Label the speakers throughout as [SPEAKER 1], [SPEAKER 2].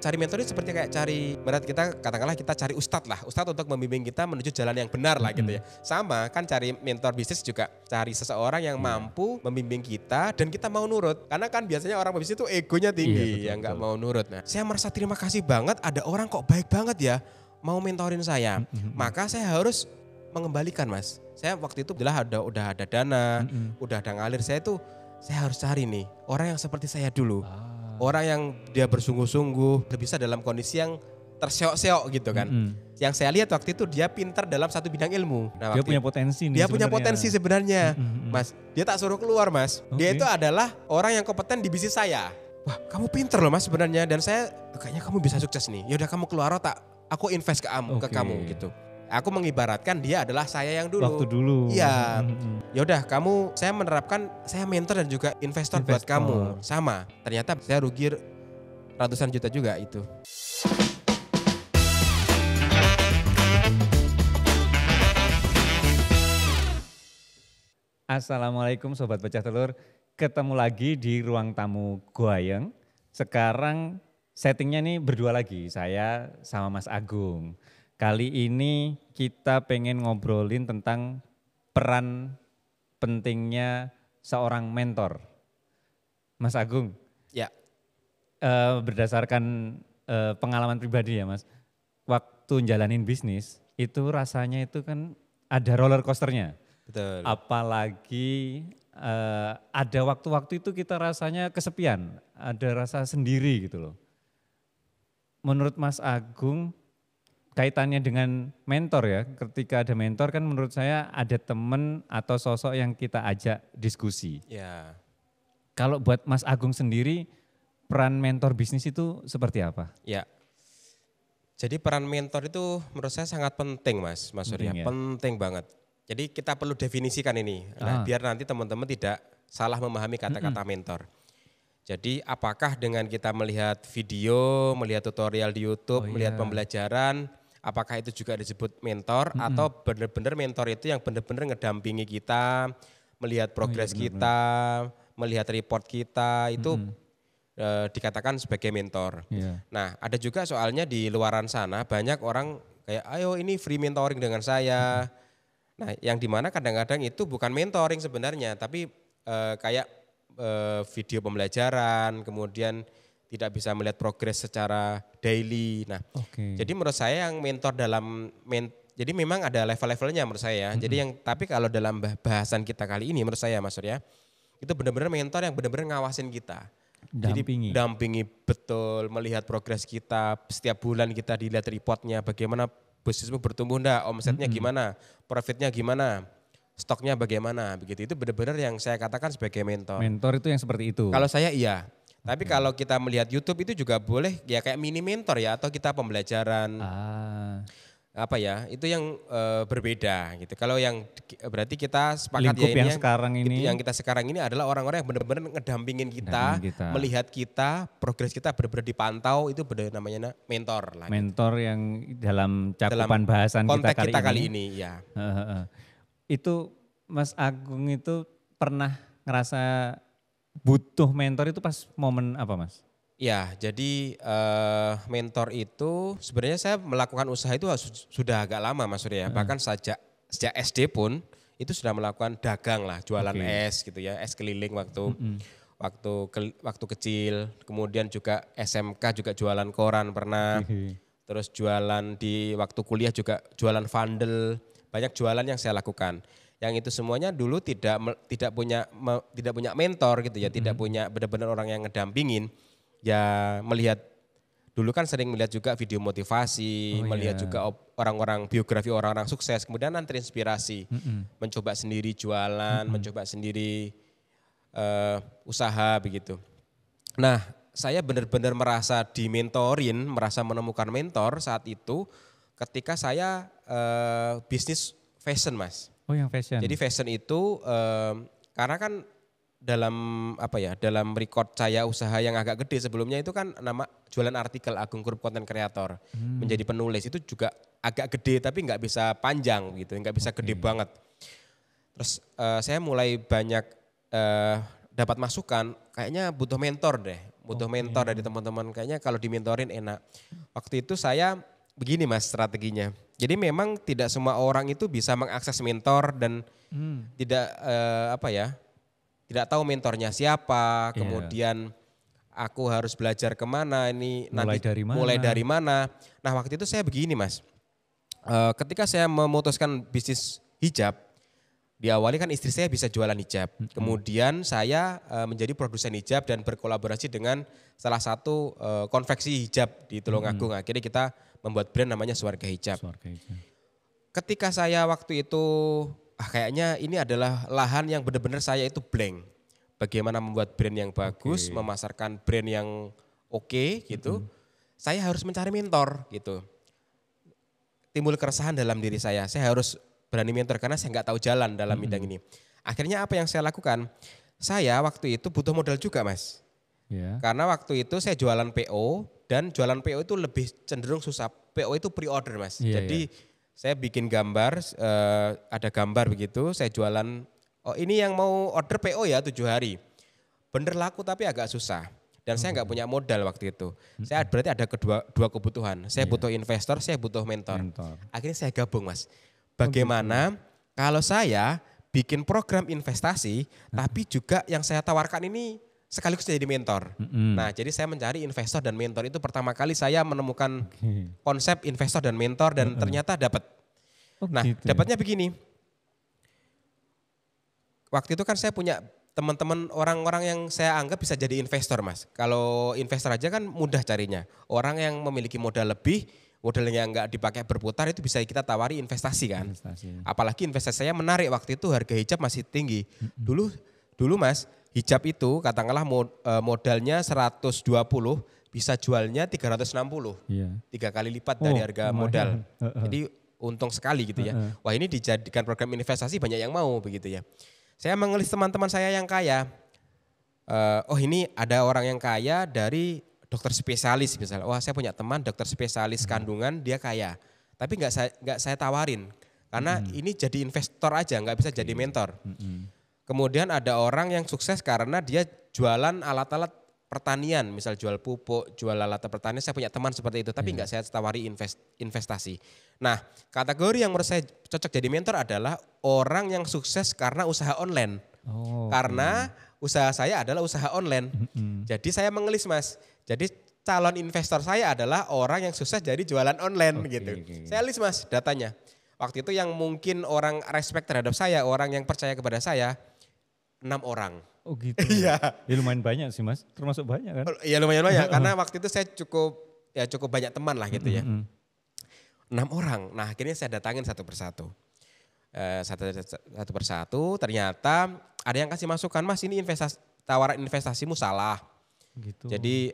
[SPEAKER 1] cari mentor itu seperti kayak cari, berat kita katakanlah kita cari ustadz lah, ustadz untuk membimbing kita menuju jalan yang benar lah gitu ya. Sama kan cari mentor bisnis juga cari seseorang yang mampu membimbing kita dan kita mau nurut. Karena kan biasanya orang bisnis itu egonya tinggi, yang nggak mau nurut. Nah, saya merasa terima kasih banget ada orang kok baik banget ya mau mentorin saya. Maka saya harus mengembalikan, Mas. Saya waktu itu udah ada dana, udah ada ngalir, saya harus cari nih orang yang seperti saya dulu. Orang yang dia bersungguh-sungguh, bisa dalam kondisi yang terseok-seok gitu kan. Yang saya lihat waktu itu dia pintar dalam satu bidang ilmu. Nah,
[SPEAKER 2] dia punya potensi nih.
[SPEAKER 1] Dia punya potensi sebenarnya. Mas, dia tak suruh keluar, Mas. Dia itu adalah orang yang kompeten di bisnis saya. Wah, kamu pintar loh, Mas, sebenarnya, dan saya kayaknya kamu bisa sukses nih. Ya udah kamu keluar, aku invest ke kamu gitu. Aku mengibaratkan dia adalah saya yang dulu.
[SPEAKER 2] Waktu dulu.
[SPEAKER 1] Iya. Ya udah saya menerapkan, saya mentor dan juga investor buat kamu. Sama. Ternyata saya rugi ratusan juta juga itu.
[SPEAKER 2] Assalamualaikum Sobat Pecah Telur. Ketemu lagi di ruang tamu Goayeng. Sekarang settingnya nih berdua lagi, saya sama Mas Agung. Kali ini kita pengen ngobrolin tentang peran pentingnya seorang mentor. Mas Agung,
[SPEAKER 1] Ya.
[SPEAKER 2] Berdasarkan pengalaman pribadi ya Mas, waktu jalanin bisnis itu rasanya itu kan ada roller coasternya.
[SPEAKER 1] Betul.
[SPEAKER 2] Apalagi ada waktu-waktu itu kita rasanya kesepian, ada rasa sendiri gitu loh. Menurut Mas Agung, kaitannya dengan mentor ya, ketika ada mentor kan menurut saya ada teman atau sosok yang kita ajak diskusi.
[SPEAKER 1] Ya.
[SPEAKER 2] Kalau buat Mas Agung sendiri, peran mentor bisnis itu seperti apa?
[SPEAKER 1] Ya. Jadi peran mentor itu menurut saya sangat penting, Mas Surya. Penting banget. Jadi kita perlu definisikan ini, biar nanti teman-teman tidak salah memahami kata-kata mentor. Jadi apakah dengan kita melihat video, melihat tutorial di YouTube, melihat pembelajaran, apakah itu juga disebut mentor atau benar-benar mentor itu yang benar-benar ngedampingi kita, melihat progres kita, melihat report kita, itu dikatakan sebagai mentor. Nah, ada juga soalnya di luaran sana banyak orang kayak ayo ini free mentoring dengan saya. Nah, yang dimana kadang-kadang itu bukan mentoring sebenarnya, tapi kayak video pembelajaran, kemudian tidak bisa melihat progres secara daily. Nah, jadi menurut saya yang mentor jadi memang ada level-levelnya menurut saya. Jadi tapi kalau dalam bahasan kita kali ini menurut saya Mas Surya, itu benar-benar mentor yang benar-benar ngawasin kita.
[SPEAKER 2] Dampingi.
[SPEAKER 1] Jadi dampingi betul, melihat progres kita, setiap bulan kita dilihat reportnya, bagaimana bisnismu bertumbuh enggak, omsetnya gimana, profitnya gimana, stoknya bagaimana, begitu. Itu benar-benar yang saya katakan sebagai mentor.
[SPEAKER 2] Mentor itu yang seperti itu?
[SPEAKER 1] Kalau saya iya. Tapi kalau kita melihat YouTube itu juga boleh ya kayak mini mentor ya, atau kita pembelajaran apa ya, itu yang berbeda gitu. Kalau yang berarti kita sepakat
[SPEAKER 2] lingkup
[SPEAKER 1] ya ini
[SPEAKER 2] yang
[SPEAKER 1] kita sekarang ini adalah orang-orang yang benar-benar ngedampingin kita, melihat kita, progres kita benar-benar dipantau, itu benar namanya mentor lah.
[SPEAKER 2] Mentor gitu. Yang dalam cakupan bahasan kita kali ini
[SPEAKER 1] ya.
[SPEAKER 2] Itu Mas Agung itu pernah ngerasa butuh mentor itu pas momen apa Mas?
[SPEAKER 1] Ya, jadi mentor itu sebenarnya saya melakukan usaha itu sudah agak lama Mas Surya. Bahkan sejak SD pun itu sudah melakukan dagang lah, jualan es gitu ya, es keliling waktu kecil. Kemudian juga SMK juga jualan koran pernah. Terus jualan di waktu kuliah juga jualan vandel. Banyak jualan yang saya lakukan. Yang itu semuanya dulu tidak punya mentor gitu ya, tidak punya benar-benar orang yang ngedampingin. Ya melihat dulu kan sering melihat juga video motivasi, melihat juga orang-orang biografi orang-orang sukses, kemudian terinspirasi, mencoba sendiri jualan, mencoba sendiri usaha begitu. Nah, saya benar-benar merasa dimentorin, merasa menemukan mentor saat itu ketika saya bisnis fashion Mas.
[SPEAKER 2] Oh yang fashion.
[SPEAKER 1] Jadi fashion itu karena kan dalam record saya usaha yang agak gede sebelumnya itu kan nama jualan artikel Agung Group Content Creator, menjadi penulis itu juga agak gede tapi nggak bisa panjang gitu, nggak bisa gede banget. Terus saya mulai banyak dapat masukan, kayaknya butuh mentor deh, butuh mentor dari teman-teman. Kayaknya kalau dimentorin enak. Waktu itu saya begini Mas strateginya. Jadi memang tidak semua orang itu bisa mengakses mentor dan tidak tidak tahu mentornya siapa, kemudian aku harus belajar kemana ini, mulai dari mana. Nah waktu itu saya begini Mas, ketika saya memutuskan bisnis hijab, diawali kan istri saya bisa jualan hijab, kemudian saya menjadi produsen hijab dan berkolaborasi dengan salah satu konveksi hijab di Tulungagung. Akhirnya kita membuat brand namanya Swarga Hijab. Ketika saya waktu itu kayaknya ini adalah lahan yang benar-benar saya itu blank. Bagaimana membuat brand yang bagus, memasarkan brand yang oke gitu. Saya harus mencari mentor gitu. Timbul keresahan dalam diri saya harus berani mentor karena saya nggak tahu jalan dalam bidang ini. Akhirnya apa yang saya lakukan? Saya waktu itu butuh modal juga Mas. Karena waktu itu saya jualan PO dan jualan PO itu lebih cenderung susah. PO itu pre-order Mas. Jadi saya bikin gambar, ada gambar begitu, saya jualan, oh ini yang mau order PO ya 7 hari. Bener laku tapi agak susah. Dan saya nggak punya modal waktu itu. Saya berarti ada dua kebutuhan. Saya butuh investor, saya butuh mentor. Akhirnya saya gabung Mas. Bagaimana kalau saya bikin program investasi, tapi juga yang saya tawarkan ini sekaligus jadi mentor. Nah jadi saya mencari investor dan mentor itu pertama kali saya menemukan konsep investor dan mentor dan ternyata dapat. Dapatnya begini. Waktu itu kan saya punya teman-teman orang-orang yang saya anggap bisa jadi investor Mas. Kalau investor aja kan mudah carinya. Orang yang memiliki modal lebih, modalnya nggak dipakai berputar itu bisa kita tawari investasi kan. Apalagi investasi saya menarik waktu itu harga hijab masih tinggi. Dulu Mas, hijab itu katakanlah modalnya 120 bisa jualnya 360. 3 kali lipat dari harga modal. Jadi untung sekali gitu ya. Wah ini dijadikan program investasi banyak yang mau begitu ya. Saya mengelis teman-teman saya yang kaya. Oh ini ada orang yang kaya dari dokter spesialis misalnya. Wah saya punya teman dokter spesialis kandungan dia kaya. Tapi nggak saya tawarin. Karena ini jadi investor aja nggak bisa jadi mentor. Kemudian ada orang yang sukses karena dia jualan alat-alat pertanian, misal jual pupuk, jual alat pertanian, saya punya teman seperti itu, tapi nggak saya tawari investasi. Nah kategori yang menurut saya cocok jadi mentor adalah orang yang sukses karena usaha online. Karena usaha saya adalah usaha online. Jadi saya mengelis Mas, jadi calon investor saya adalah orang yang sukses jadi jualan online gitu. Saya list Mas datanya. Waktu itu yang mungkin orang respect terhadap saya, orang yang percaya kepada saya, 6 orang.
[SPEAKER 2] Oh gitu. Iya. Ya lumayan banyak sih Mas, termasuk banyak kan?
[SPEAKER 1] Iya lumayan banyak karena waktu itu saya cukup banyak teman lah gitu ya. 6 orang. Nah akhirnya saya datangin satu persatu. Satu persatu ternyata ada yang kasih masukan, Mas ini tawaran investasimu salah.
[SPEAKER 2] Gitu.
[SPEAKER 1] Jadi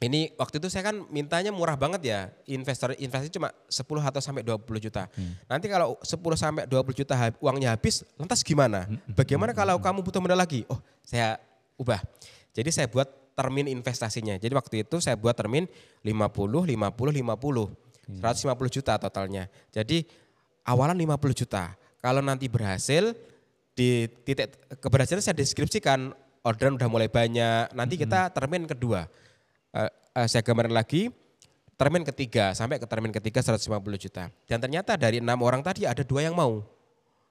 [SPEAKER 1] ini waktu itu saya kan mintanya murah banget ya, investasi cuma 10 atau sampai 20 juta. Nanti kalau 10 sampai 20 juta uangnya habis, lantas gimana? Bagaimana kalau kamu butuh modal lagi? Oh saya ubah. Jadi saya buat termin investasinya. Jadi waktu itu saya buat termin 50, 150 juta totalnya. Jadi awalan 50 juta. Kalau nanti berhasil, di titik keberhasilan saya deskripsikan, orderan udah mulai banyak, nanti kita termin kedua. Saya gambarin lagi, termin ketiga, sampai ke termin ketiga 150 juta. Dan ternyata dari 6 orang tadi ada 2 yang mau.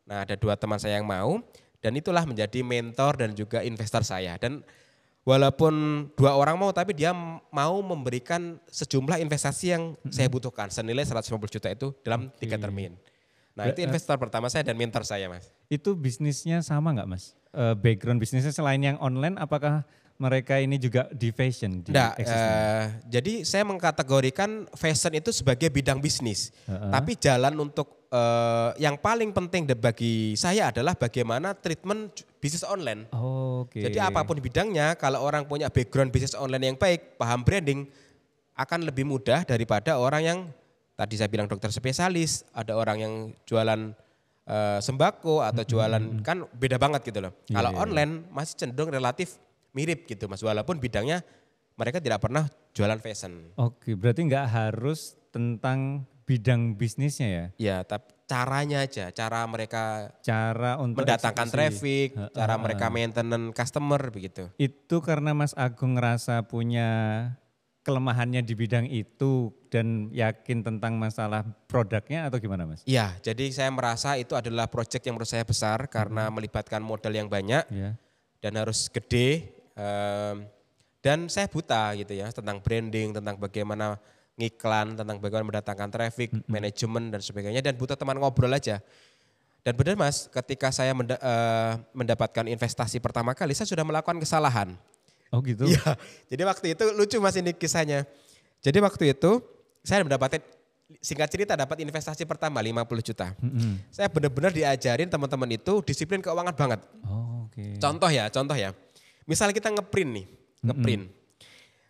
[SPEAKER 1] Nah ada 2 teman saya yang mau, dan itulah menjadi mentor dan juga investor saya. Dan walaupun 2 orang mau, tapi dia mau memberikan sejumlah investasi yang saya butuhkan, senilai 150 juta itu dalam 3 termin. Nah itu investor pertama saya dan mentor saya Mas.
[SPEAKER 2] Itu bisnisnya sama nggak Mas? Background bisnisnya selain yang online, apakah mereka ini juga di fashion?
[SPEAKER 1] Jadi saya mengkategorikan fashion itu sebagai bidang bisnis. Tapi jalan untuk yang paling penting bagi saya adalah bagaimana treatment bisnis online. Jadi apapun bidangnya, kalau orang punya background bisnis online yang baik, paham branding, akan lebih mudah daripada orang yang tadi saya bilang dokter spesialis, ada orang yang jualan sembako atau jualan, kan beda banget gitu loh. Kalau online masih cenderung relatif mirip gitu Mas, walaupun bidangnya mereka tidak pernah jualan fashion.
[SPEAKER 2] Berarti nggak harus tentang bidang bisnisnya ya?
[SPEAKER 1] Ya, caranya aja, cara mereka
[SPEAKER 2] Cara untuk
[SPEAKER 1] mendatangkan
[SPEAKER 2] eksekusi.
[SPEAKER 1] traffic, cara mereka maintenance customer begitu.
[SPEAKER 2] Itu karena Mas Agung ngerasa punya kelemahannya di bidang itu dan yakin tentang masalah produknya atau gimana Mas?
[SPEAKER 1] Iya, jadi saya merasa itu adalah proyek yang menurut saya besar karena melibatkan modal yang banyak
[SPEAKER 2] Ya.
[SPEAKER 1] dan harus gede. Dan saya buta gitu ya tentang branding, tentang bagaimana ngiklan, tentang bagaimana mendatangkan traffic, manajemen dan sebagainya dan butuh teman ngobrol aja. Dan benar Mas, ketika saya mendapatkan investasi pertama kali saya sudah melakukan kesalahan.
[SPEAKER 2] Oh gitu?
[SPEAKER 1] Iya, jadi waktu itu lucu Mas ini kisahnya. Jadi waktu itu saya mendapatkan, singkat cerita dapat investasi pertama 50 juta. Saya benar-benar diajarin teman-teman itu disiplin keuangan banget.
[SPEAKER 2] Oh, oke.
[SPEAKER 1] Contoh ya. Misalnya kita ngeprint nih,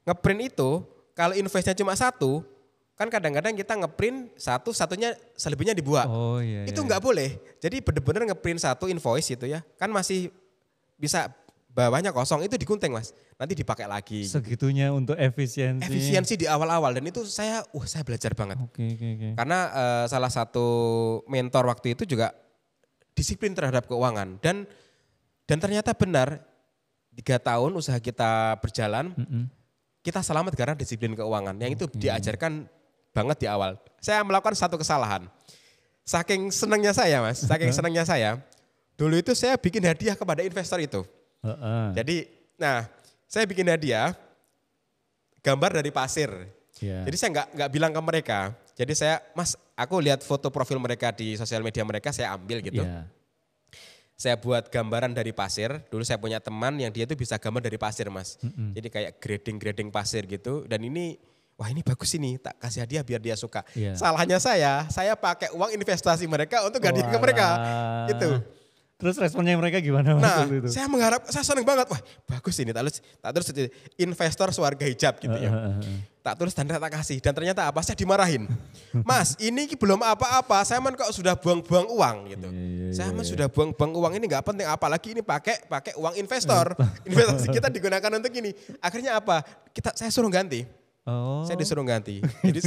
[SPEAKER 1] ngeprint itu kalau investnya cuma satu, kan kadang-kadang kita ngeprint satunya selebihnya dibuat.
[SPEAKER 2] Oh iya.
[SPEAKER 1] Itu nggak boleh. Jadi benar-benar ngeprint satu invoice gitu ya, kan masih bisa bawahnya kosong itu digunting Mas, nanti dipakai lagi.
[SPEAKER 2] Segitunya untuk efisiensi.
[SPEAKER 1] Efisiensi di awal-awal dan itu saya belajar banget.
[SPEAKER 2] Oke.
[SPEAKER 1] Karena salah satu mentor waktu itu juga disiplin terhadap keuangan dan ternyata benar 3 tahun usaha kita berjalan, kita selamat karena disiplin keuangan. Yang itu diajarkan banget di awal. Saya melakukan satu kesalahan. Saking senangnya saya Mas, dulu itu saya bikin hadiah kepada investor itu. Jadi, saya bikin hadiah gambar dari pasir.
[SPEAKER 2] Yeah.
[SPEAKER 1] Jadi saya nggak bilang ke mereka. Jadi saya, Mas, aku lihat foto profil mereka di sosial media mereka, saya ambil gitu.
[SPEAKER 2] Yeah.
[SPEAKER 1] Saya buat gambaran dari pasir. Dulu saya punya teman yang dia itu bisa gambar dari pasir, Mas. Jadi kayak grading pasir gitu. Dan ini, wah ini bagus ini, tak kasih hadiah biar dia suka.
[SPEAKER 2] Yeah.
[SPEAKER 1] Salahnya saya pakai uang investasi mereka untuk hadiah ke mereka. Gitu.
[SPEAKER 2] Terus responnya mereka gimana waktu itu?
[SPEAKER 1] Saya seneng banget, wah bagus ini, tak terus investor swarga hijab gitu ya. Tak terus dan tak kasih dan ternyata apa, saya dimarahin. Mas ini belum apa-apa, saya kok sudah buang-buang uang gitu. Saya sudah buang-buang uang ini gak penting, apalagi ini pakai uang investor. Investasi kita digunakan untuk ini. Akhirnya apa, saya suruh ganti. Saya disuruh ganti. Jadi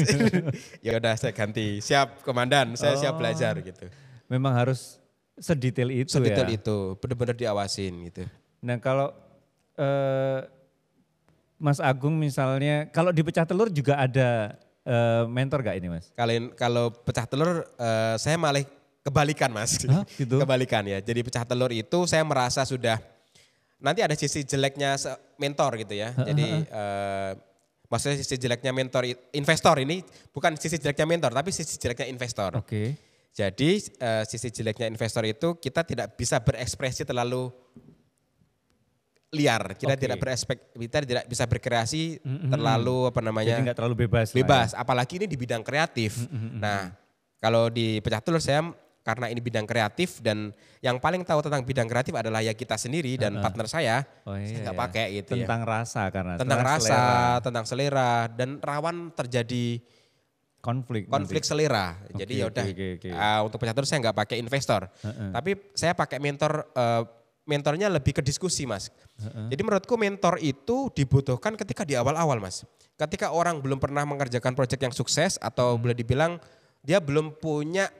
[SPEAKER 1] ya udah saya ganti, siap komandan, saya siap belajar gitu.
[SPEAKER 2] Memang harus sedetail itu
[SPEAKER 1] itu, benar-benar diawasin gitu.
[SPEAKER 2] Nah kalau Mas Agung misalnya, kalau di Pecah Telur juga ada mentor gak ini Mas?
[SPEAKER 1] Kalau Pecah Telur saya malah kebalikan Mas.
[SPEAKER 2] Gitu?
[SPEAKER 1] Kebalikan ya, jadi Pecah Telur itu saya merasa sudah, nanti ada sisi jeleknya mentor gitu ya. Jadi maksudnya sisi jeleknya mentor, investor ini bukan sisi jeleknya mentor tapi sisi jeleknya investor.
[SPEAKER 2] Oke.
[SPEAKER 1] Jadi sisi jeleknya investor itu kita tidak bisa berekspresi terlalu liar, kita tidak bisa berkreasi terlalu
[SPEAKER 2] Jadi nggak terlalu bebas.
[SPEAKER 1] Bebas, apalagi ini di bidang kreatif. Nah, kalau di Pecah Telur saya karena ini bidang kreatif dan yang paling tahu tentang bidang kreatif adalah ya kita sendiri dan partner saya. Saya nggak pakai gitu ya.
[SPEAKER 2] Tentang rasa karena
[SPEAKER 1] tentang selera dan rawan terjadi konflik selera. Jadi ya udah untuk Pecah Telur saya nggak pakai investor. Tapi saya pakai mentornya lebih ke diskusi Mas. Jadi menurutku mentor itu dibutuhkan ketika di awal-awal Mas. Ketika orang belum pernah mengerjakan proyek yang sukses atau boleh dibilang dia belum punya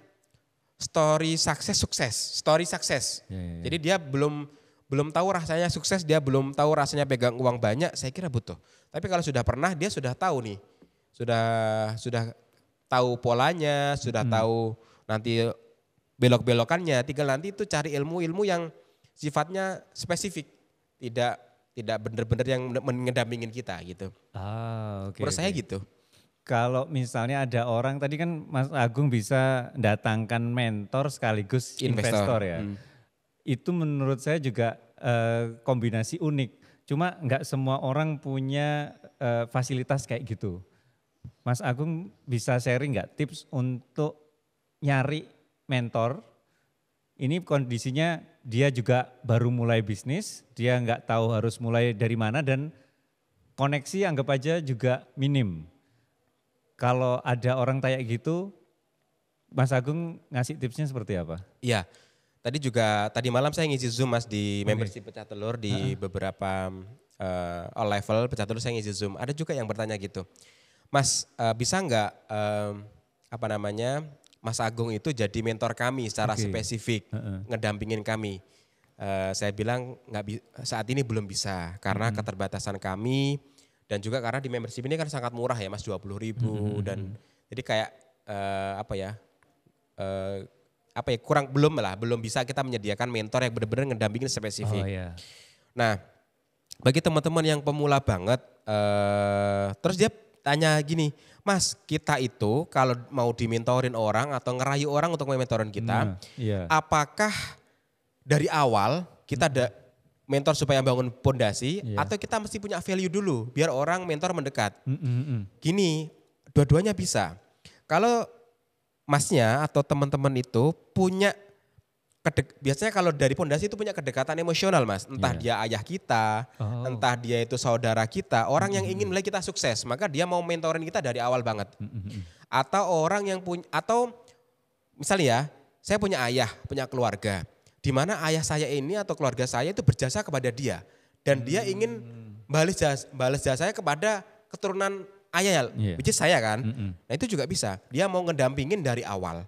[SPEAKER 1] story sukses. Jadi dia belum tahu rasanya sukses, dia belum tahu rasanya pegang uang banyak, saya kira butuh. Tapi kalau sudah pernah dia sudah tahu nih. Sudah tahu polanya, sudah tahu nanti belok-belokannya, tinggal nanti itu cari ilmu-ilmu yang sifatnya spesifik, tidak benar-benar yang mengedampingin kita gitu. Menurut saya gitu.
[SPEAKER 2] Kalau misalnya ada orang, tadi kan Mas Agung bisa datangkan mentor sekaligus investor ya. Itu menurut saya juga kombinasi unik. Cuma nggak semua orang punya fasilitas kayak gitu. Mas Agung bisa sharing nggak tips untuk nyari mentor? Ini kondisinya dia juga baru mulai bisnis, dia nggak tahu harus mulai dari mana dan koneksi anggap aja juga minim. Kalau ada orang kayak gitu, Mas Agung ngasih tipsnya seperti apa?
[SPEAKER 1] Iya, tadi malam saya ngisi Zoom Mas di membership Pecah Telur di beberapa all level Pecah Telur saya ngisi Zoom. Ada juga yang bertanya gitu. Mas bisa nggak Mas Agung itu jadi mentor kami secara spesifik, ngedampingin kami. Saya bilang saat ini belum bisa karena keterbatasan kami dan juga karena di membership ini kan sangat murah ya Mas, 20.000 dan jadi kayak belum bisa kita menyediakan mentor yang benar-benar ngedampingin spesifik. Nah, bagi teman-teman yang pemula banget, terus dia tanya gini, Mas, kita itu kalau mau dimentorin orang atau ngerayu orang untuk mementorin kita, apakah dari awal kita ada mentor supaya bangun pondasi atau kita mesti punya value dulu biar orang mentor mendekat? Gini, dua-duanya bisa. Kalau Masnya atau teman-teman itu punya biasanya kalau dari pondasi itu punya kedekatan emosional Mas. Entah dia ayah kita, entah dia itu saudara kita, orang yang ingin melihat kita sukses, maka dia mau mentorin kita dari awal banget. Atau orang yang punya, atau misalnya ya, saya punya ayah, punya keluarga, di mana ayah saya ini atau keluarga saya itu berjasa kepada dia. Dan dia ingin balas jasanya kepada keturunan ayah, which is saya kan. Nah itu juga bisa, dia mau ngedampingin dari awal.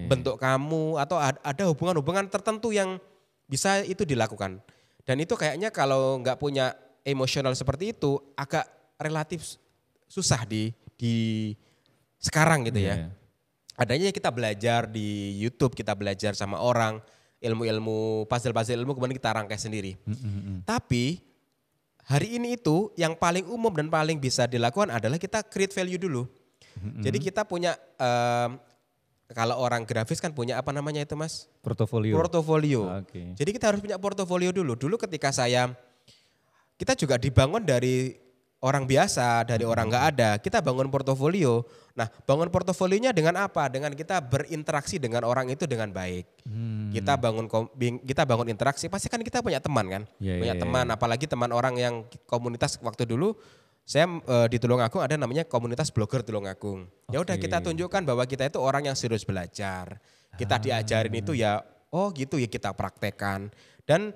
[SPEAKER 1] Bentuk kamu atau ada hubungan-hubungan tertentu yang bisa itu dilakukan. Dan itu kayaknya kalau nggak punya emosional seperti itu agak relatif susah di sekarang gitu ya. Adanya kita belajar di YouTube, kita belajar sama orang, ilmu-ilmu, puzzle-puzzle ilmu kemudian kita rangkai sendiri. Tapi hari ini itu yang paling umum dan paling bisa dilakukan adalah kita create value dulu. Jadi kita punya, kalau orang grafis kan punya apa namanya itu Mas? Portofolio. Jadi kita harus punya portofolio dulu. Dulu ketika kita juga dibangun dari orang biasa, dari orang nggak ada, kita bangun portofolio. Nah, bangun portofolionya dengan apa? Dengan kita berinteraksi dengan orang itu dengan baik. Kita bangun interaksi, pasti kan kita punya teman kan? Punya teman, apalagi teman orang yang komunitas waktu dulu, saya di Tulungagung ada namanya komunitas blogger Tulungagung. Ya udah kita tunjukkan bahwa kita itu orang yang serius belajar. Kita diajarin itu ya, oh gitu ya kita praktekkan. Dan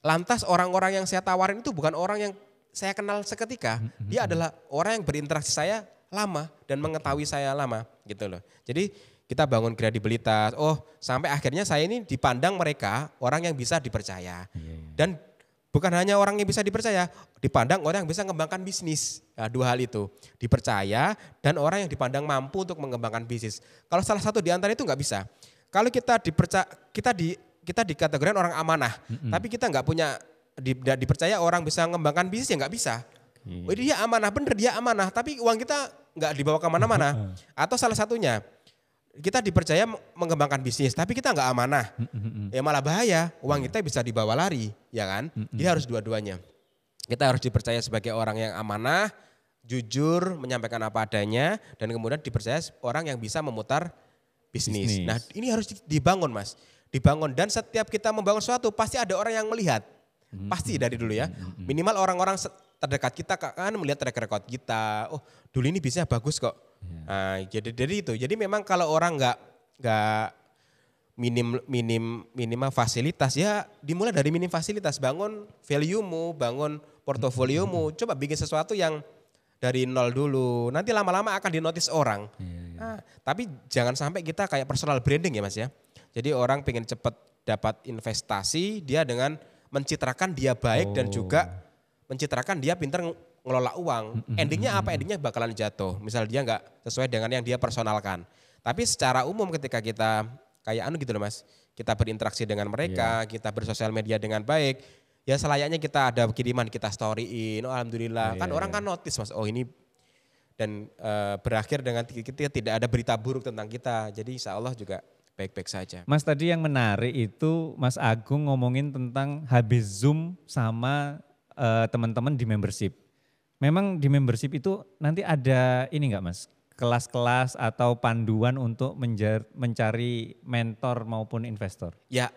[SPEAKER 1] lantas orang-orang yang saya tawarin itu bukan orang yang saya kenal seketika, dia adalah orang yang berinteraksi saya lama dan mengetahui saya lama gitu loh. Jadi kita bangun kredibilitas, sampai akhirnya saya ini dipandang mereka orang yang bisa dipercaya. Dan bukan hanya orang yang bisa dipercaya, dipandang orang yang bisa mengembangkan bisnis. Nah, dua hal itu, dipercaya dan orang yang dipandang mampu untuk mengembangkan bisnis. Kalau salah satu di antara itu nggak bisa. Kalau kita dikategorikan orang amanah, tapi kita nggak punya dipercaya orang bisa mengembangkan bisnis ya nggak bisa. Dia amanah, bener dia amanah, tapi uang kita nggak dibawa kemana-mana. Atau salah satunya, kita dipercaya mengembangkan bisnis, tapi kita nggak amanah. Ya malah bahaya, uang kita bisa dibawa lari, ya kan? Jadi harus dua-duanya. Kita harus dipercaya sebagai orang yang amanah, jujur, menyampaikan apa adanya, dan kemudian dipercaya orang yang bisa memutar bisnis. Nah ini harus dibangun Mas, dibangun. Dan setiap kita membangun sesuatu pasti ada orang yang melihat. Pasti dari dulu ya, minimal orang-orang terdekat kita kan melihat track record kita. Oh dulu ini bisnisnya bagus kok. Nah, jadi itu. Jadi memang kalau orang nggak minimal fasilitas ya dimulai dari minim fasilitas. Bangun value-mu, bangun portofoliomu. Coba bikin sesuatu yang dari nol dulu. Nanti lama-lama akan dinotis orang. Nah, tapi jangan sampai kita kayak personal branding ya Mas ya. Jadi orang pengen cepat dapat investasi dia dengan mencitrakan dia baik dan juga mencitrakan dia pintar ngelola uang. Endingnya apa? Endingnya bakalan jatuh. Misal dia nggak sesuai dengan yang dia personalkan. Tapi secara umum ketika kita kayak gitu loh Mas. Kita berinteraksi dengan mereka, kita bersosial media dengan baik. Ya selayaknya kita ada kiriman, kita storyin. Oh alhamdulillah. Kan orang kan notice Mas. Oh ini. Dan berakhir dengan kita tidak ada berita buruk tentang kita. Jadi insya Allah juga baik-baik saja.
[SPEAKER 2] Mas tadi yang menarik itu Mas Agung ngomongin tentang habis Zoom sama teman-teman di membership. Memang di membership itu nanti ada ini enggak Mas? Kelas-kelas atau panduan untuk mencari mentor maupun investor?
[SPEAKER 1] Ya,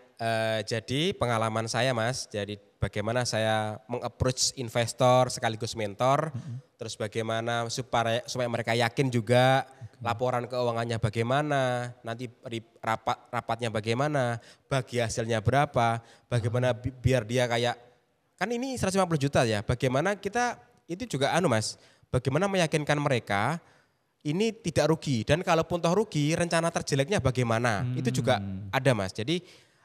[SPEAKER 1] jadi pengalaman saya Mas, jadi bagaimana saya meng-approach investor sekaligus mentor, terus bagaimana supaya mereka yakin juga laporan keuangannya bagaimana, nanti rapatnya bagaimana, bagi hasilnya berapa, bagaimana biar dia kayak, kan ini 150 juta ya, bagaimana kita itu juga Mas, bagaimana meyakinkan mereka ini tidak rugi. Dan kalaupun toh rugi, rencana terjeleknya bagaimana? Itu juga ada Mas. Jadi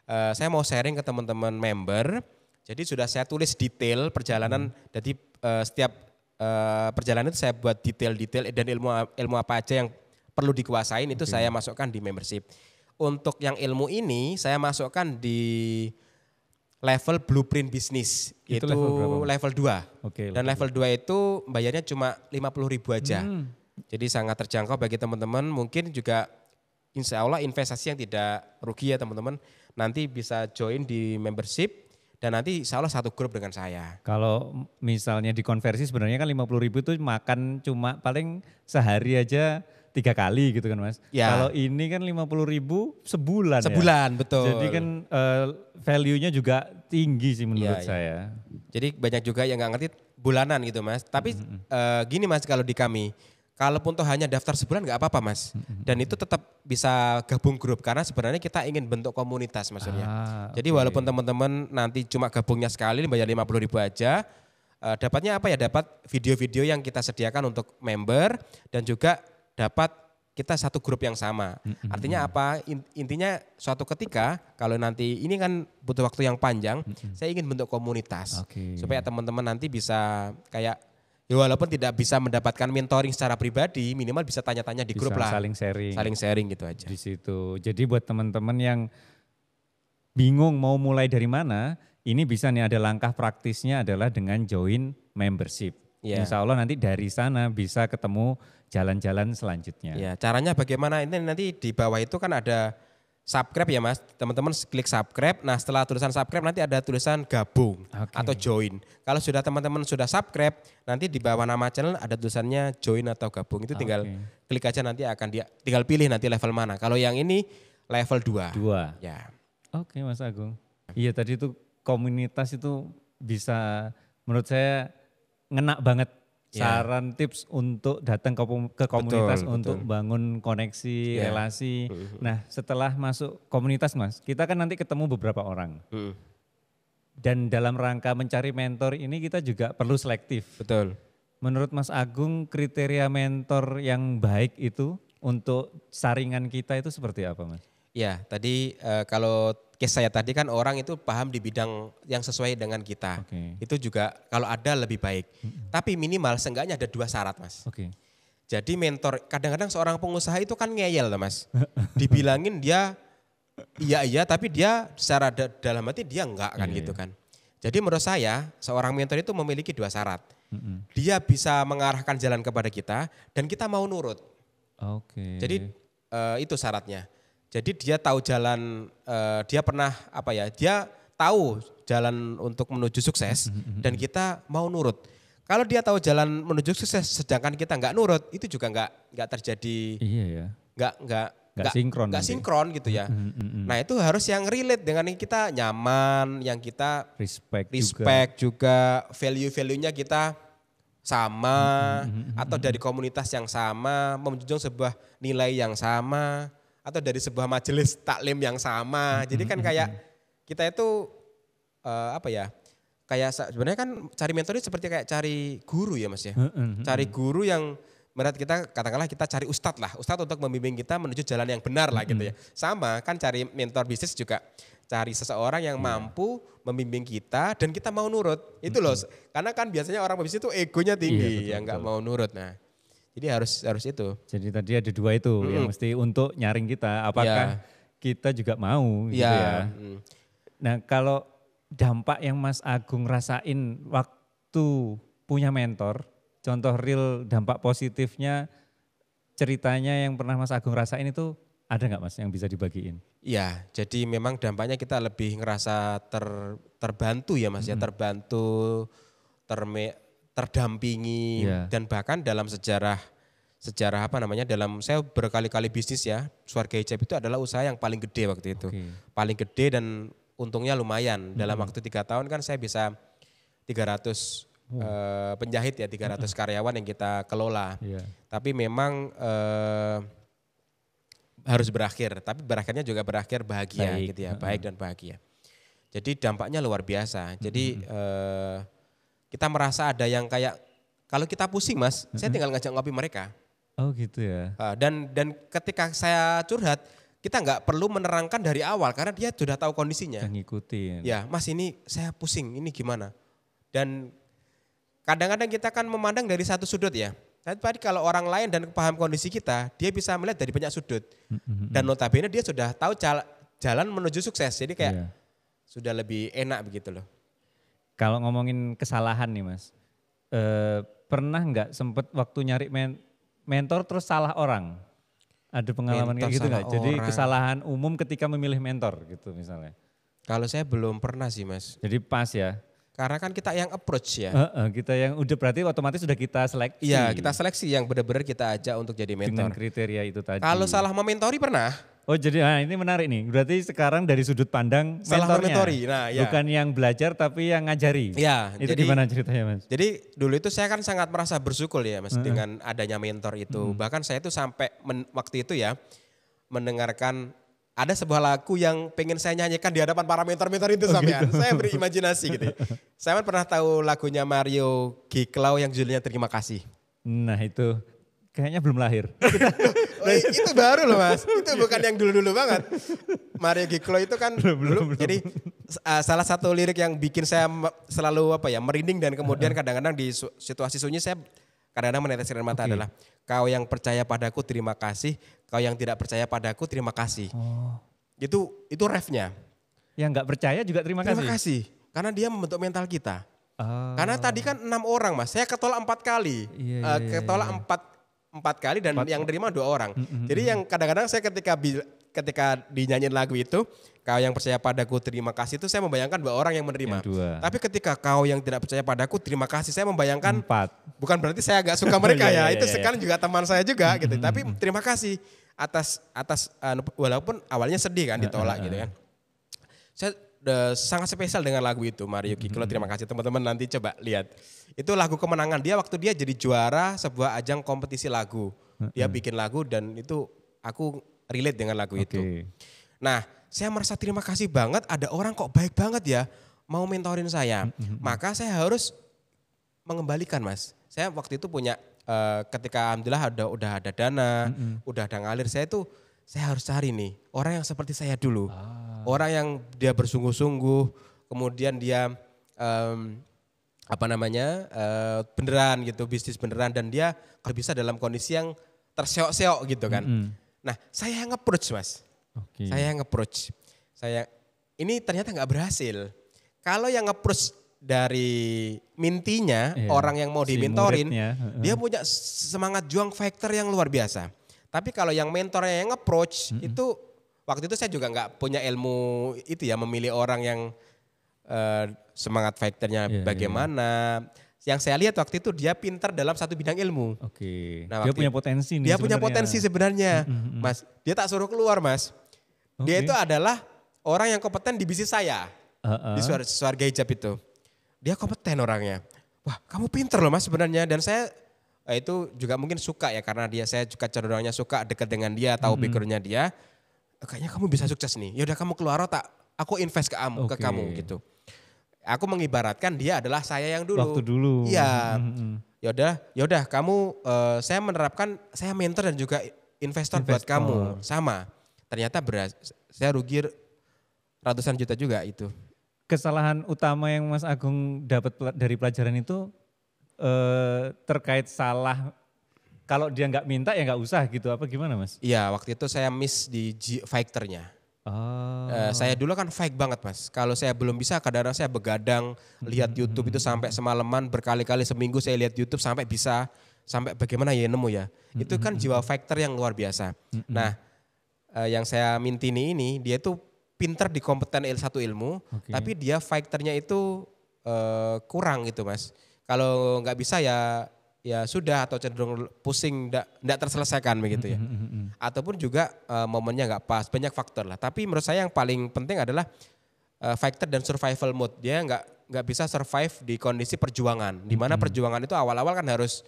[SPEAKER 1] saya mau sharing ke teman-teman member. Jadi sudah saya tulis detail perjalanan. Jadi setiap perjalanan itu saya buat detail-detail dan ilmu apa aja yang perlu dikuasain itu saya masukkan di membership. Untuk yang ilmu ini saya masukkan di level blueprint bisnis. Itu level 2. Dan level 2 itu bayarnya cuma 50.000 aja. Jadi sangat terjangkau bagi teman-teman. Mungkin juga insya Allah investasi yang tidak rugi ya teman-teman. Nanti bisa join di membership. Dan nanti insya Allah satu grup dengan saya.
[SPEAKER 2] Kalau misalnya dikonversi sebenarnya kan 50.000 itu makan cuma paling sehari aja 3 kali gitu kan Mas.
[SPEAKER 1] Ya.
[SPEAKER 2] Kalau ini kan 50.000 sebulan
[SPEAKER 1] Sebulan
[SPEAKER 2] ya?
[SPEAKER 1] Betul.
[SPEAKER 2] Jadi kan value-nya juga tinggi sih menurut saya.
[SPEAKER 1] Jadi banyak juga yang gak ngerti bulanan gitu Mas. Tapi gini Mas kalau di kami. Kalaupun toh hanya daftar sebulan nggak apa-apa Mas. Dan itu tetap bisa gabung grup karena sebenarnya kita ingin bentuk komunitas maksudnya. Jadi walaupun teman-teman nanti cuma gabungnya sekali bayar 50.000 aja, dapatnya apa ya? Dapat video-video yang kita sediakan untuk member dan juga dapat kita satu grup yang sama. Artinya apa? Intinya suatu ketika kalau nanti ini kan butuh waktu yang panjang, saya ingin bentuk komunitas supaya teman-teman nanti bisa kayak ya walaupun tidak bisa mendapatkan mentoring secara pribadi, minimal bisa tanya-tanya di grup lah.
[SPEAKER 2] Saling sharing.
[SPEAKER 1] Saling sharing gitu aja.
[SPEAKER 2] Di situ. Jadi buat teman-teman yang bingung mau mulai dari mana, ini bisa nih ada langkah praktisnya adalah dengan join membership. Insya Allah nanti dari sana bisa ketemu jalan-jalan selanjutnya.
[SPEAKER 1] Ya, caranya bagaimana? Ini nanti di bawah itu kan ada subscribe ya Mas, teman-teman klik subscribe. Nah setelah tulisan subscribe nanti ada tulisan gabung atau join. Kalau sudah teman-teman sudah subscribe, nanti di bawah nama channel ada tulisannya join atau gabung. Itu tinggal klik aja nanti akan tinggal pilih nanti level mana. Kalau yang ini level 2. Ya.
[SPEAKER 2] Oke Mas Agung. Iya tadi itu komunitas itu bisa menurut saya ngena banget. Saran tips untuk datang ke komunitas untuk bangun koneksi, relasi. Nah setelah masuk komunitas Mas, kita kan nanti ketemu beberapa orang. Dan dalam rangka mencari mentor ini kita juga perlu selektif.
[SPEAKER 1] Betul.
[SPEAKER 2] Menurut Mas Agung kriteria mentor yang baik itu untuk saringan kita itu seperti apa Mas?
[SPEAKER 1] Ya tadi kalau case saya tadi kan orang itu paham di bidang yang sesuai dengan kita. Itu juga kalau ada lebih baik. Tapi minimal seenggaknya ada 2 syarat Mas. Jadi mentor, kadang-kadang seorang pengusaha itu kan ngeyel Mas. Dibilangin dia iya tapi dia secara dalam hati dia enggak kan gitu kan. Jadi menurut saya seorang mentor itu memiliki 2 syarat. Dia bisa mengarahkan jalan kepada kita dan kita mau nurut. Jadi itu syaratnya. Jadi dia tahu jalan, dia pernah dia tahu jalan untuk menuju sukses dan kita mau nurut. Kalau dia tahu jalan menuju sukses sedangkan kita nggak nurut, itu juga nggak terjadi, nggak sinkron gitu ya. Nah itu harus yang relate dengan yang kita nyaman, yang kita respect juga value-value-nya kita sama atau dari komunitas yang sama, menjunjung sebuah nilai yang sama. Atau dari sebuah majelis taklim yang sama. Jadi kan kayak kita itu kayak sebenarnya kan cari mentor itu seperti kayak cari guru ya Mas ya. Cari guru yang berat kita katakanlah kita cari ustadz lah. Ustadz untuk membimbing kita menuju jalan yang benar lah gitu ya. Sama kan cari mentor bisnis juga cari seseorang yang mampu membimbing kita dan kita mau nurut. Itu loh. Karena kan biasanya orang bisnis itu egonya tinggi yang nggak mau nurut. Nah. Jadi harus itu.
[SPEAKER 2] Jadi tadi ada 2 itu yang mesti untuk nyaring kita. Apakah kita juga mau gitu ya. Nah kalau dampak yang Mas Agung rasain waktu punya mentor, contoh real dampak positifnya ceritanya yang pernah Mas Agung rasain itu ada nggak Mas yang bisa dibagiin?
[SPEAKER 1] Iya, jadi memang dampaknya kita lebih ngerasa terbantu ya Mas ya, terbantu, terdampingi dan bahkan dalam sejarah dalam saya berkali-kali bisnis ya, Swarga Hijab itu adalah usaha yang paling gede waktu itu. Paling gede dan untungnya lumayan. Dalam waktu 3 tahun kan saya bisa 300 penjahit ya, 300 karyawan yang kita kelola. Tapi memang harus berakhir, tapi berakhirnya juga berakhir bahagia gitu ya, baik dan bahagia. Jadi dampaknya luar biasa. Jadi kita merasa ada yang kayak, kalau kita pusing Mas, saya tinggal ngajak ngopi mereka.
[SPEAKER 2] Oh gitu ya.
[SPEAKER 1] Dan ketika saya curhat, kita nggak perlu menerangkan dari awal karena dia sudah tahu kondisinya.
[SPEAKER 2] Udah ngikutin.
[SPEAKER 1] Ya, Mas ini saya pusing, ini gimana? Dan kadang-kadang kita kan memandang dari satu sudut ya. Tapi kalau orang lain dan paham kondisi kita, dia bisa melihat dari banyak sudut. Dan notabene dia sudah tahu jalan menuju sukses. Jadi kayak sudah lebih enak begitu loh.
[SPEAKER 2] Kalau ngomongin kesalahan nih Mas, pernah nggak sempet waktu nyari mentor terus salah orang? Ada pengalaman
[SPEAKER 1] Mentor
[SPEAKER 2] kayak gitu nggak?
[SPEAKER 1] salah
[SPEAKER 2] Jadi
[SPEAKER 1] orang.
[SPEAKER 2] kesalahan umum ketika memilih mentor gitu misalnya.
[SPEAKER 1] Kalau saya belum pernah sih Mas.
[SPEAKER 2] Jadi pas ya.
[SPEAKER 1] Karena kan kita yang approach ya.
[SPEAKER 2] Kita yang udah berarti otomatis sudah kita seleksi.
[SPEAKER 1] Iya, kita seleksi yang benar-benar kita ajak untuk jadi
[SPEAKER 2] dengan
[SPEAKER 1] mentor.
[SPEAKER 2] kriteria itu tadi.
[SPEAKER 1] Kalau salah mementori pernah.
[SPEAKER 2] Oh jadi ini menarik nih. Berarti sekarang dari sudut pandang
[SPEAKER 1] Salah
[SPEAKER 2] mentornya.
[SPEAKER 1] mementori. Nah, ya.
[SPEAKER 2] Bukan yang belajar tapi yang ngajari.
[SPEAKER 1] Ya,
[SPEAKER 2] Itu gimana ceritanya Mas?
[SPEAKER 1] Jadi dulu itu saya kan sangat merasa bersyukur ya Mas dengan adanya mentor itu. Bahkan saya itu sampai waktu itu ya mendengarkan ada sebuah lagu yang pengen saya nyanyikan di hadapan para mentor-mentor itu sampean. Gitu. Saya berimajinasi gitu. Saya pernah tahu lagunya Mario Giklau yang judulnya Terima Kasih.
[SPEAKER 2] Nah itu kayaknya belum lahir.
[SPEAKER 1] Itu baru loh Mas, itu bukan yang dulu-dulu banget. Mario Giklau itu kan belum. Jadi salah satu lirik yang bikin saya selalu merinding dan kemudian kadang-kadang di situasi sunyi saya kadang-kadang menetes air mata adalah kau yang percaya padaku terima kasih, kau yang tidak percaya padaku terima kasih. Itu refnya.
[SPEAKER 2] Yang nggak percaya juga terima kasih.
[SPEAKER 1] Terima kasih, karena dia membentuk mental kita. Karena tadi kan 6 orang Mas, saya ketolak 4 kali. Ketolak 4 kali dan yang terima 2 orang. Jadi yang kadang-kadang saya ketika dinyanyiin lagu itu, kau yang percaya padaku terima kasih itu saya membayangkan 2 orang yang menerima. Tapi ketika kau yang tidak percaya padaku terima kasih saya membayangkan
[SPEAKER 2] 4.
[SPEAKER 1] Bukan berarti saya agak suka mereka ya. Itu sekarang juga teman saya juga gitu. Tapi terima kasih atas walaupun awalnya sedih kan ditolak gitu kan. Saya sangat spesial dengan lagu itu Mario Giklau terima kasih teman-teman nanti coba lihat. Itu lagu kemenangan dia waktu dia jadi juara sebuah ajang kompetisi lagu. Dia bikin lagu dan itu aku relate dengan lagu itu. Nah, saya merasa terima kasih banget ada orang kok baik banget ya mau mentorin saya. Maka saya harus mengembalikan Mas. Saya waktu itu punya ketika alhamdulillah udah ada dana, udah ada ngalir saya harus cari nih orang yang seperti saya dulu. Orang yang dia bersungguh-sungguh, kemudian dia beneran gitu, bisnis beneran dan dia kalau bisa dalam kondisi yang terseok-seok gitu kan. Nah, saya yang approach Mas. Saya yang approach. Ini ternyata nggak berhasil. Kalau yang approach dari mintinya, orang yang mau dimentorin, dia punya semangat juang factor yang luar biasa. Tapi kalau yang mentornya yang approach, itu waktu itu saya juga nggak punya ilmu itu ya, memilih orang yang semangat factornya bagaimana. Yang saya lihat waktu itu dia pintar dalam satu bidang ilmu.
[SPEAKER 2] Nah, dia punya potensi nih.
[SPEAKER 1] Dia punya potensi sebenarnya, Mas. Dia tak suruh keluar, Mas. Dia itu adalah orang yang kompeten di bisnis saya. Di Suarga Hijab itu. Dia kompeten orangnya. Wah, kamu pintar loh Mas sebenarnya. Dan saya itu juga mungkin suka ya karena saya juga cenderungnya suka dekat dengan dia, tahu backgroundnya dia. Kayaknya kamu bisa sukses nih. Ya udah kamu keluar aku invest ke kamu gitu. Aku mengibaratkan dia adalah saya yang dulu.
[SPEAKER 2] Waktu dulu.
[SPEAKER 1] Iya. Ya udah kamu saya menerapkan saya mentor dan juga investor buat kamu sama. Ternyata saya rugi ratusan juta juga itu.
[SPEAKER 2] Kesalahan utama yang Mas Agung dapat dari pelajaran itu terkait salah kalau dia nggak minta ya nggak usah gitu apa gimana Mas?
[SPEAKER 1] Iya waktu itu saya miss di factornya. Saya dulu kan fake banget Mas. Kalau saya belum bisa kadang-kadang saya begadang lihat YouTube itu sampai semalaman berkali-kali seminggu saya lihat YouTube sampai bisa sampai bagaimana ya nemu ya. Itu kan jiwa factor yang luar biasa. Nah yang saya mintini ini dia itu pinter di kompeten satu ilmu tapi dia factornya itu kurang gitu Mas. Kalau nggak bisa ya sudah atau cenderung pusing enggak terselesaikan begitu ya. Ataupun juga momennya enggak pas, banyak faktor lah. Tapi menurut saya yang paling penting adalah factor dan survival mode. Dia enggak bisa survive di kondisi perjuangan. Di mana perjuangan itu awal-awal kan harus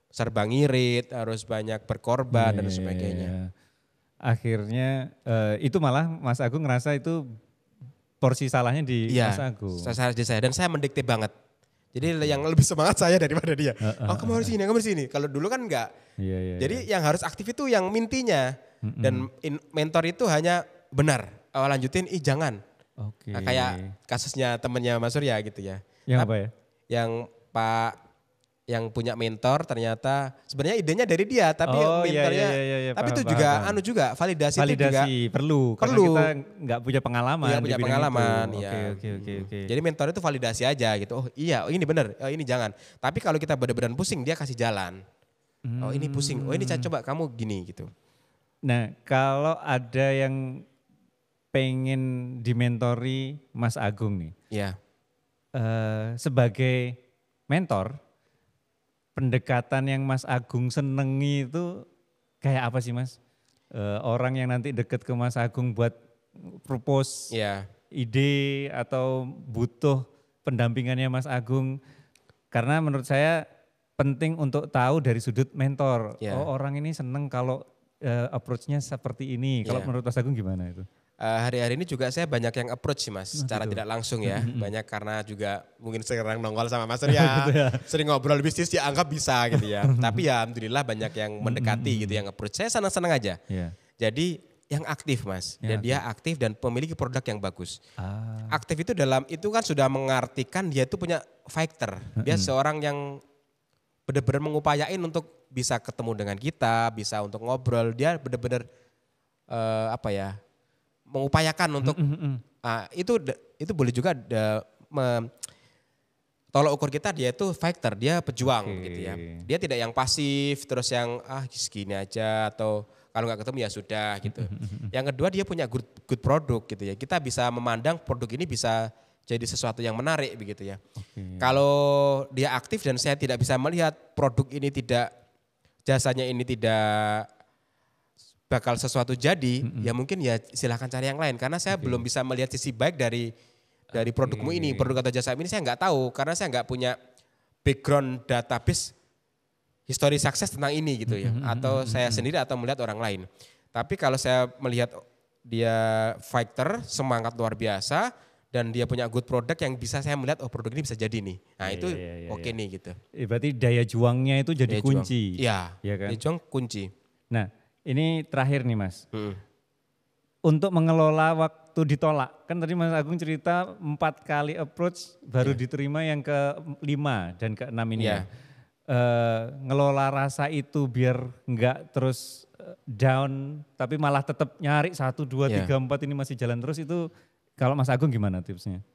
[SPEAKER 1] serba ngirit, harus banyak berkorban dan sebagainya.
[SPEAKER 2] Akhirnya itu malah Mas Agung ngerasa itu porsi salahnya di Mas Agung.
[SPEAKER 1] Saya dan saya mendikte banget. Jadi yang lebih semangat saya daripada dia. Oh kamu harus sini, kamu harus sini. Kalau dulu kan enggak. Jadi yang harus aktif itu yang mintinya. Dan mentor itu hanya benar. Lanjutin, jangan.
[SPEAKER 2] Oke.
[SPEAKER 1] Kayak kasusnya temennya Mas Surya gitu ya.
[SPEAKER 2] Yang apa ya?
[SPEAKER 1] Yang yang punya mentor ternyata sebenarnya idenya dari dia, tapi mentornya, tapi itu juga juga validasi itu juga
[SPEAKER 2] perlu. Karena kita nggak punya pengalaman.
[SPEAKER 1] Nggak punya pengalaman,
[SPEAKER 2] ya. Oke.
[SPEAKER 1] Jadi mentor itu validasi aja gitu. Oh iya, ini benar, ini jangan. Tapi kalau kita benar-benar pusing, dia kasih jalan. Oh ini pusing, oh ini coba kamu gini gitu.
[SPEAKER 2] Nah kalau ada yang pengen dimentori Mas Agung nih,
[SPEAKER 1] ya.
[SPEAKER 2] Sebagai mentor, pendekatan yang Mas Agung senengi itu kayak apa sih Mas? Orang yang nanti deket ke Mas Agung buat propose ide atau butuh pendampingannya Mas Agung. Karena menurut saya penting untuk tahu dari sudut mentor. Oh orang ini seneng kalau approach-nya seperti ini. Kalau menurut Mas Agung gimana itu?
[SPEAKER 1] Hari-hari ini juga saya banyak yang approach sih Mas, secara tidak langsung ya. Banyak karena juga mungkin sekarang nongol sama Mas Surya, sering ngobrol bisnis dianggap bisa gitu ya. Tapi ya alhamdulillah banyak yang mendekati gitu, yang approach. Saya senang-senang aja. Jadi yang aktif Mas, dan dia aktif dan memiliki produk yang bagus. Aktif itu itu kan sudah mengartikan dia itu punya fighter. Dia seorang yang benar-benar mengupayain untuk bisa ketemu dengan kita, bisa untuk ngobrol. Dia benar-benar mengupayakan untuk itu boleh juga tolak ukur kita, dia itu fighter, dia pejuang gitu ya. Dia tidak yang pasif terus yang segini aja atau kalau nggak ketemu ya sudah gitu. Yang kedua dia punya good produk gitu ya. Kita bisa memandang produk ini bisa jadi sesuatu yang menarik begitu ya. Kalau dia aktif dan saya tidak bisa melihat produk ini jasanya ini tidak bakal sesuatu jadi, ya mungkin ya silahkan cari yang lain. Karena saya belum bisa melihat sisi baik dari produkmu ini, produk atau jasa ini saya nggak tahu. Karena saya nggak punya background database histori sukses tentang ini gitu ya. Atau saya sendiri atau melihat orang lain. Tapi kalau saya melihat dia fighter, semangat luar biasa, dan dia punya good product yang bisa saya melihat, produk ini bisa jadi nih. Nah itu oke nih gitu.
[SPEAKER 2] Berarti daya juangnya itu jadi kunci.
[SPEAKER 1] Iya, kan? Daya juang kunci.
[SPEAKER 2] Nah, ini terakhir nih Mas, untuk mengelola waktu ditolak, kan tadi Mas Agung cerita 4 kali approach baru diterima yang ke-5 dan ke-6 ini ya. Ngelola rasa itu biar enggak terus down, tapi malah tetap nyari 1, 2, 3, 4 ini masih jalan terus, itu kalau Mas Agung gimana tipsnya?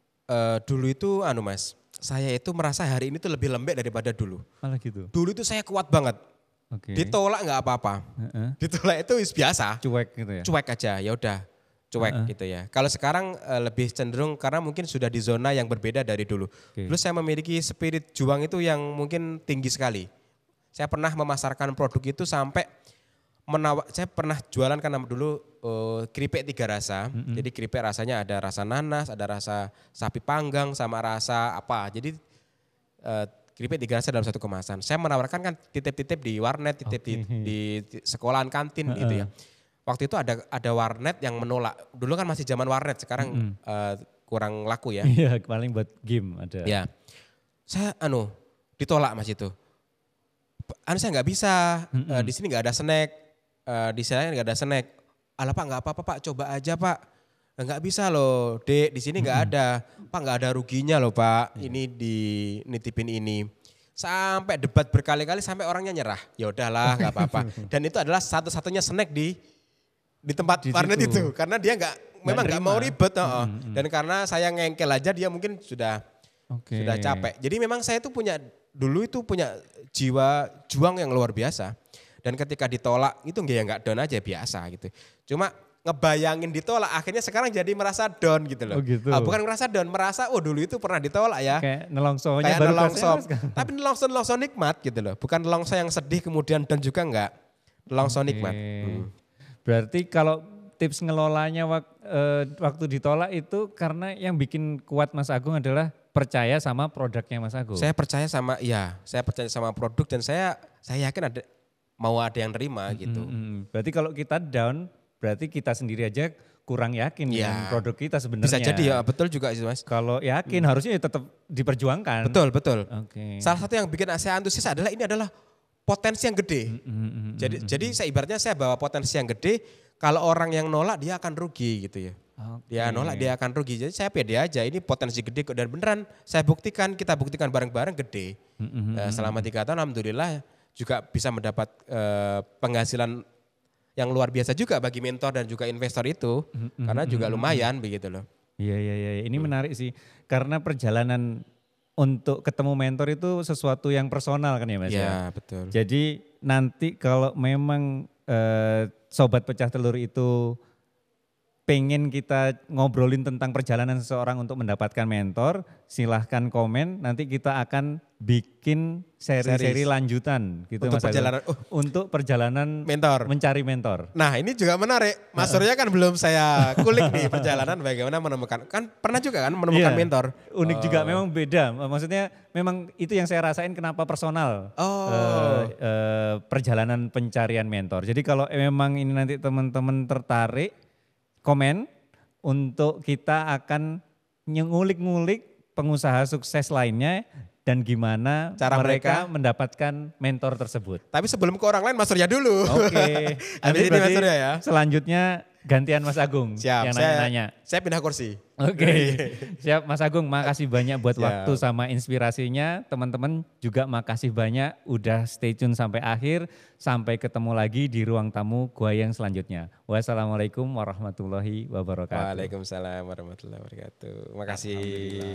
[SPEAKER 1] Dulu itu Mas, saya itu merasa hari ini tuh lebih lembek daripada dulu.
[SPEAKER 2] Malah gitu?
[SPEAKER 1] Dulu itu saya kuat banget. Ditolak nggak apa-apa, ditolak itu biasa,
[SPEAKER 2] cuek gitu ya,
[SPEAKER 1] cuek aja, ya udah cuek gitu ya. Kalau sekarang lebih cenderung karena mungkin sudah di zona yang berbeda dari dulu. Dulu saya memiliki spirit juang itu yang mungkin tinggi sekali. Saya pernah memasarkan produk itu sampai saya pernah jualan karena dulu keripik 3 rasa. Jadi keripik rasanya ada rasa nanas, ada rasa sapi panggang sama rasa apa. Jadi keripik 3 rasa dalam satu kemasan. Saya menawarkan kan titip-titip di warnet, titip di sekolahan kantin gitu ya. Waktu itu ada warnet yang menolak. Dulu kan masih zaman warnet, sekarang kurang laku ya.
[SPEAKER 2] Iya, paling buat game ada.
[SPEAKER 1] Ya, saya ditolak Mas itu. Saya nggak bisa, di sini nggak ada snack, di sana nggak ada snack. Alah Pak nggak apa-apa Pak, coba aja Pak. Nggak bisa loh Dek, di sini nggak ada. Pak nggak ada ruginya loh Pak, ini nitipin ini. Sampai debat berkali-kali sampai orangnya nyerah. Ya udahlah nggak apa-apa. Dan itu adalah satu-satunya snack di tempat warnet itu. Karena dia memang nggak mau ribet. Dan karena saya ngengkel aja dia mungkin sudah capek. Jadi memang saya itu dulu punya jiwa juang yang luar biasa. Dan ketika ditolak itu nggak down aja biasa gitu. Cuma ngebayangin ditolak, akhirnya sekarang jadi merasa down gitu loh. Bukan merasa down, merasa dulu itu pernah ditolak ya.
[SPEAKER 2] Kayak nelongsonya baru
[SPEAKER 1] nelongso. Tapi nelongso nikmat gitu loh. Bukan nelongso yang sedih kemudian down juga enggak. Nelongso nikmat.
[SPEAKER 2] Berarti kalau tips ngelolanya waktu ditolak itu karena yang bikin kuat Mas Agung adalah percaya sama produknya Mas Agung.
[SPEAKER 1] Saya percaya sama produk dan saya yakin mau ada yang nerima gitu.
[SPEAKER 2] Berarti kalau kita down, berarti kita sendiri aja kurang yakin dengan produk kita sebenarnya.
[SPEAKER 1] Bisa jadi ya, betul juga sih Mas.
[SPEAKER 2] Kalau yakin harusnya ya tetap diperjuangkan.
[SPEAKER 1] Betul.
[SPEAKER 2] Oke.
[SPEAKER 1] Salah satu yang bikin saya antusias adalah ini adalah potensi yang gede. Jadi saya ibaratnya saya bawa potensi yang gede, kalau orang yang nolak dia akan rugi gitu ya. Dia nolak dia akan rugi. Jadi saya pede aja, ini potensi gede kok, dan beneran saya buktikan, kita buktikan bareng-bareng gede. Selama 3 tahun alhamdulillah juga bisa mendapat penghasilan yang luar biasa juga bagi mentor dan juga investor itu. Karena juga lumayan begitu loh.
[SPEAKER 2] Iya. Ini menarik sih. Karena perjalanan untuk ketemu mentor itu sesuatu yang personal kan ya Mas?
[SPEAKER 1] Iya betul.
[SPEAKER 2] Jadi nanti kalau memang Sobat Pecah Telur itu pengen kita ngobrolin tentang perjalanan seseorang untuk mendapatkan mentor, silahkan komen. Nanti kita akan bikin seri-seri lanjutan gitu
[SPEAKER 1] untuk
[SPEAKER 2] Mas
[SPEAKER 1] perjalanan,
[SPEAKER 2] untuk perjalanan
[SPEAKER 1] mentor,
[SPEAKER 2] mencari mentor.
[SPEAKER 1] Nah ini juga menarik, Mas Surya kan belum saya kulik nih perjalanan bagaimana menemukan, kan pernah juga kan menemukan mentor.
[SPEAKER 2] Unik juga, memang beda, maksudnya memang itu yang saya rasain kenapa personal perjalanan pencarian mentor. Jadi kalau memang ini nanti teman-teman tertarik, komen untuk kita akan ngulik-ngulik pengusaha sukses lainnya dan gimana cara mereka mendapatkan mentor tersebut.
[SPEAKER 1] Tapi sebelum ke orang lain Mas Surya dulu.
[SPEAKER 2] Oke.
[SPEAKER 1] Nanti Mas Surya ya.
[SPEAKER 2] Selanjutnya gantian Mas Agung.
[SPEAKER 1] Siap,
[SPEAKER 2] yang nanya-nanya.
[SPEAKER 1] Saya pindah kursi.
[SPEAKER 2] Oke. Siap Mas Agung, makasih banyak buat waktu sama inspirasinya. Teman-teman juga makasih banyak udah stay tune sampai akhir. Sampai ketemu lagi di ruang tamu Guayang selanjutnya. Wassalamualaikum warahmatullahi wabarakatuh.
[SPEAKER 1] Waalaikumsalam warahmatullahi wabarakatuh. Makasih.